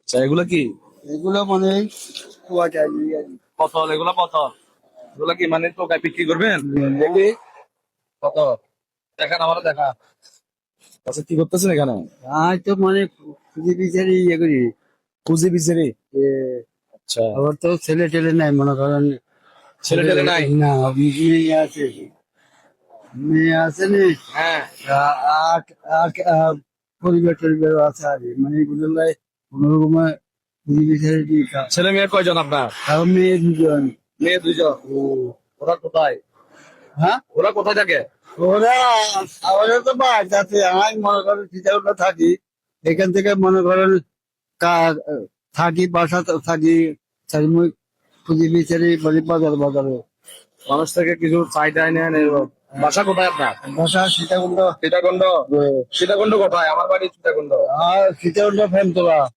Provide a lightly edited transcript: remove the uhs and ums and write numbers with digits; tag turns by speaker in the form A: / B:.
A: আচ্ছা, এগুলো কি
B: এগুলো মানে কুয়াটা
A: পটল? এগুলো পটল? এগুলো কি মানে টোকায় বিক্রি করবেন? দেখি কত, দেখান আমারও দেখা। আচ্ছা, কি করতেছেন এখানে?
B: আজ তো মানে খুঁজে বিচারি ইয়ে করি।
A: খুঁজি বিচেরি?
B: এ,
A: আচ্ছা,
B: আবার তো ছেলে টেলে নাই মনে করেন।
A: ছেলে টেলে নাই?
B: না, মেয়ে আছে। মেয়ে আছে নি।
A: হ্যাঁ।
B: আ- আর আর আর পরিবার টরিবার আছে আর কি। মানে এগুলো কোনো রকমে খুঁজে বিচারি দিই
A: ছেলে মেয়ে কয়জন আপনার?
B: কারণ মেয়ে দুজন।
A: মেয়ে দুইজন?
B: ও,
A: ওরা কোথায়?
B: হ্যাঁ,
A: ওরা কোথায় থাকে?
B: ওরা আমাদের তো বাড়ি আছে। আমি মনে করেন চিটাগুলো থাকি। এখান থেকে মনে করেন কা- থাকি বাসা থাকি। থাকি মুই খুঁজে বিচারি বলি বাজারে বাজারে।
A: মানুষ থেকে কিছু চাহিদা নেন এরকম। বাসা কোথায় আপনার?
B: বাসা সীতাকুণ্ড।
A: সীতাকুণ্ড? সীতাকুণ্ড কোথায়? আমার বাড়ি সীতাকুণ্ড।
B: আর সীতাকুণ্ড ফেমতলা।